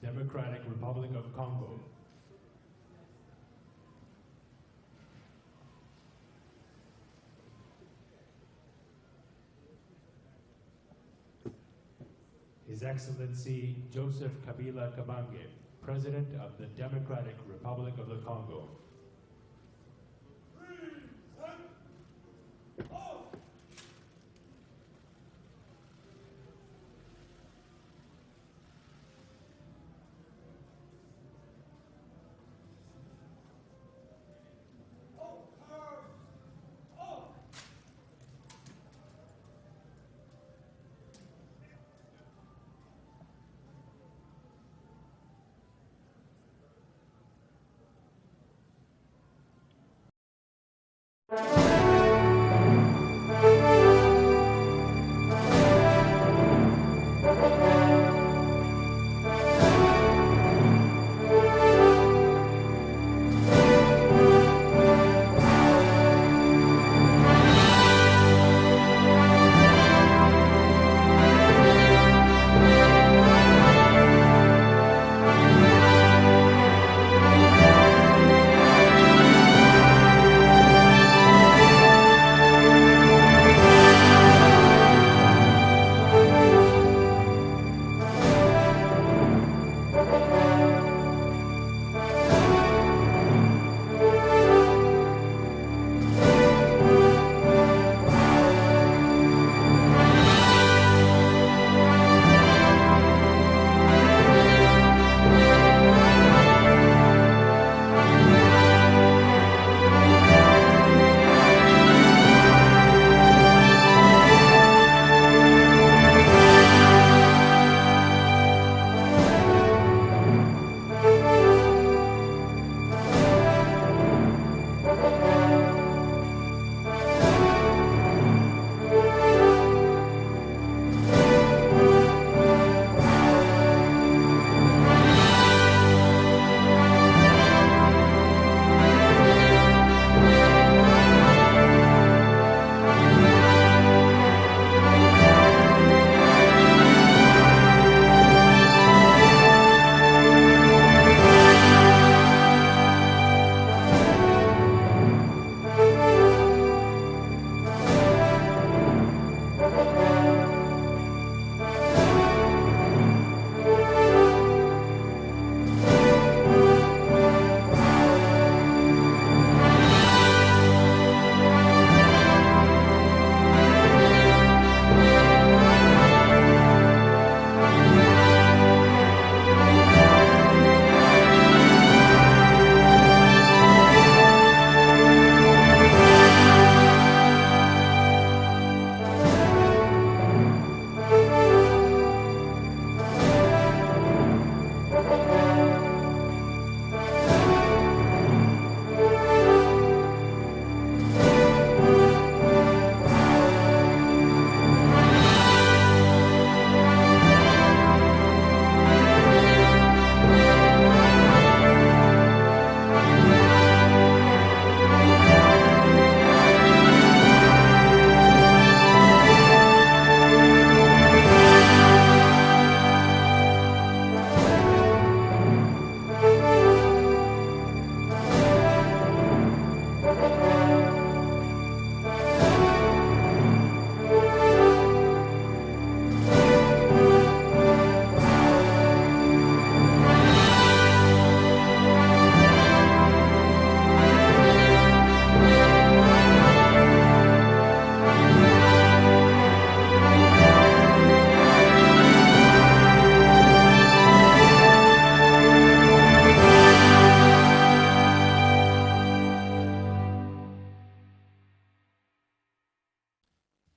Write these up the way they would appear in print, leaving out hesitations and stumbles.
Democratic Republic of Congo. His Excellency Joseph Kabila Kabange, President of the Democratic Republic of the Congo.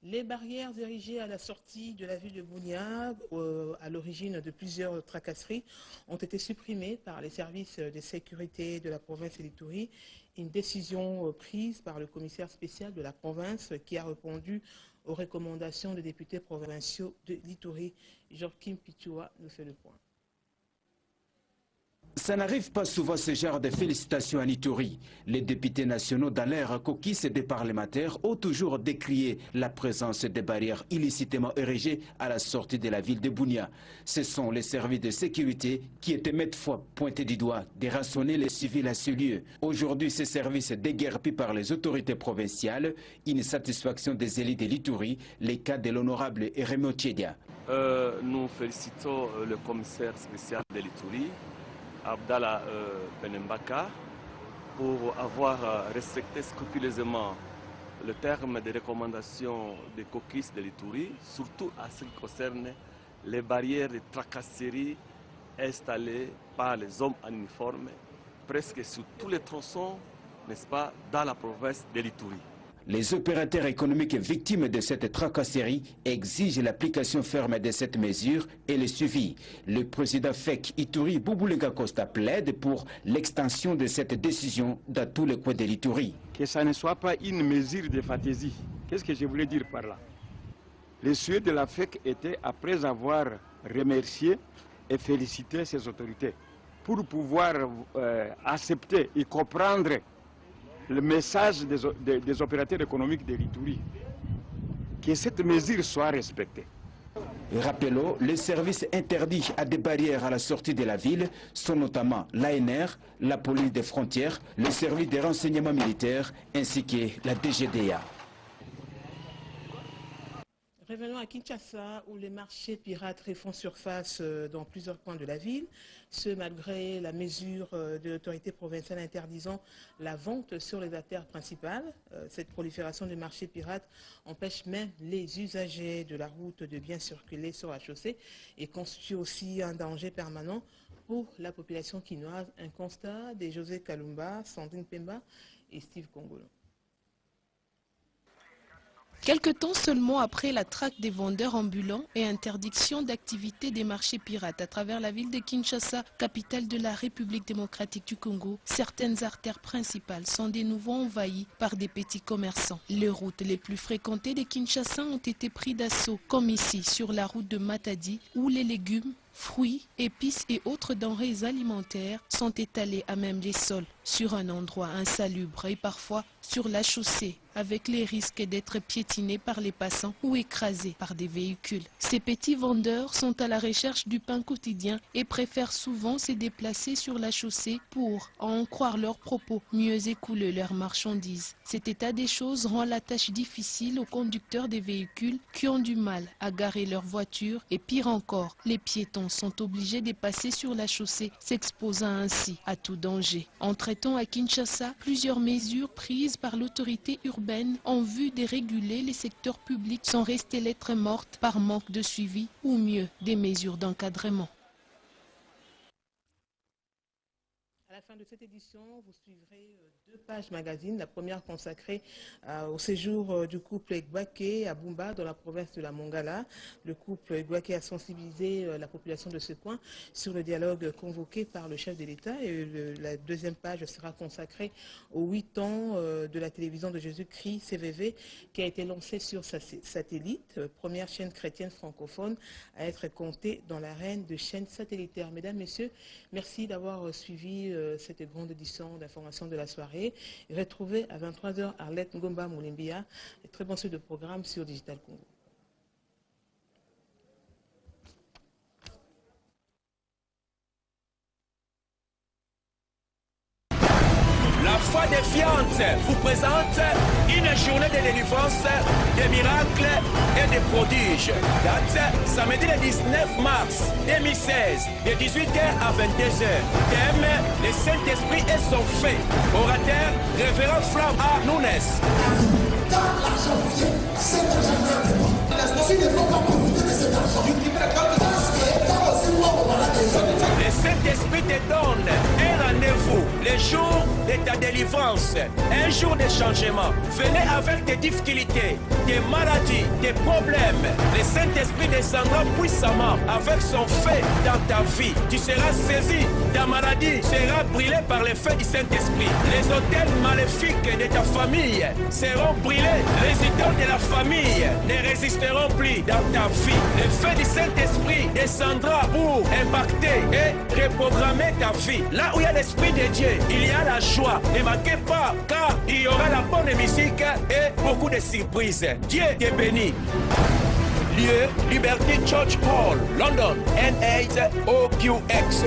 Les barrières érigées à la sortie de la ville de Bunia, à l'origine de plusieurs tracasseries, ont été supprimées par les services de sécurité de la province d'Ituri. Une décision prise par le commissaire spécial de la province qui a répondu aux recommandations des députés provinciaux de l'Ituri. Joachim Pichua nous fait le point. Ça n'arrive pas souvent ce genre de félicitations à l'Ituri. Les députés nationaux dans leur caucus des parlementaires ont toujours décrié la présence des barrières illicitement érigées à la sortie de la ville de Bunia. Ce sont les services de sécurité qui étaient maintes fois pointés du doigt de rançonner les civils à ce lieu. Aujourd'hui, ces services déguerpis par les autorités provinciales, une satisfaction des élites de l'Ituri, les cas de l'honorable Eremio Tchedia. Nous félicitons le commissaire spécial de l'Ituri, Abdallah Benembaka, pour avoir respecté scrupuleusement le terme des recommandations des caucus de l'Ituri, surtout à ce qui concerne les barrières de tracasserie installées par les hommes en uniforme, presque sur tous les tronçons, n'est-ce pas, dans la province de l'Ituri. Les opérateurs économiques victimes de cette tracasserie exigent l'application ferme de cette mesure et le suivi. Le président FEC Ituri, Bouboulenga Costa, plaide pour l'extension de cette décision dans tous les coins de l'Ituri. Que ça ne soit pas une mesure de fantaisie. Qu'est-ce que je voulais dire par là? Le souhait de la FEC était, après avoir remercié et félicité ses autorités, pour pouvoir accepter et comprendre le message des opérateurs économiques de l'Ituri, que cette mesure soit respectée. Rappelons, les services interdits à des barrières à la sortie de la ville sont notamment l'ANR, la police des frontières, le service des renseignements militaires ainsi que la DGDA. Revenons à Kinshasa, où les marchés pirates refont surface dans plusieurs coins de la ville, ce malgré la mesure de l'autorité provinciale interdisant la vente sur les artères principales. Cette prolifération des marchés pirates empêche même les usagers de la route de bien circuler sur la chaussée et constitue aussi un danger permanent pour la population quinoise. Un constat de José Kalumba, Sandrine Pemba et Steve Kongolo. Quelque temps seulement après la traque des vendeurs ambulants et interdiction d'activité des marchés pirates à travers la ville de Kinshasa, capitale de la République démocratique du Congo, certaines artères principales sont de nouveau envahies par des petits commerçants. Les routes les plus fréquentées de Kinshasa ont été prises d'assaut, comme ici sur la route de Matadi, où les légumes, fruits, épices et autres denrées alimentaires sont étalés à même les sols, sur un endroit insalubre et parfois sur la chaussée, avec les risques d'être piétinés par les passants ou écrasés par des véhicules. Ces petits vendeurs sont à la recherche du pain quotidien et préfèrent souvent se déplacer sur la chaussée pour, à en croire leurs propos, mieux écouler leurs marchandises. Cet état des choses rend la tâche difficile aux conducteurs des véhicules qui ont du mal à garer leurs voitures et pire encore, les piétons sont obligés de passer sur la chaussée, s'exposant ainsi à tout danger. Entre-temps, à Kinshasa, plusieurs mesures prises par l'autorité urbaine en vue de réguler les secteurs publics sont restées lettres mortes par manque de suivi ou mieux des mesures d'encadrement. À la fin de cette édition, vous suivrez deux pages magazines. La première consacrée au séjour du couple Igwake à Bumba dans la province de la Mongala. Le couple Igwake a sensibilisé la population de ce coin sur le dialogue convoqué par le chef de l'État. Et la deuxième page sera consacrée aux 8 ans de la télévision de Jésus-Christ, CVV, qui a été lancée sur sa satellite, première chaîne chrétienne francophone à être comptée dans l'arène de chaînes satellitaires. Mesdames, Messieurs, merci d'avoir suivi cette grande édition d'information de la soirée. Retrouvez à 23h Arlette Ngomba Moulimbia, très bon suite de programme sur Digital Congo. La foi défiante vous présente une journée de délivrance, de miracles et de prodiges. Date samedi le 19 mars 2016, de 18h à 22h. Thème, le Saint-Esprit et son fait. Orateur, révérend Flamme A. Nunes. Quand l'argent vient, cet argent si ne faut pas profiter de cet argent, le Saint-Esprit te donne un rendez-vous, le jour de ta délivrance, un jour de changement. Venez avec tes difficultés, tes maladies, tes problèmes. Le Saint-Esprit descendra puissamment avec son feu dans ta vie. Tu seras saisi, ta maladie sera brûlée par le feu du Saint-Esprit. Les hôtels maléfiques de ta famille seront brûlés. Les présidents de la famille ne résisteront plus dans ta vie. Le feu du Saint-Esprit descendra pour impacter et reprogrammer ta vie. Là où il y a l'Esprit de Dieu, il y a la joie. Ne manquez pas, car il y aura la bonne musique et beaucoup de surprises. Dieu te bénit. Lieu, Liberty Church Hall, London, N8OQX.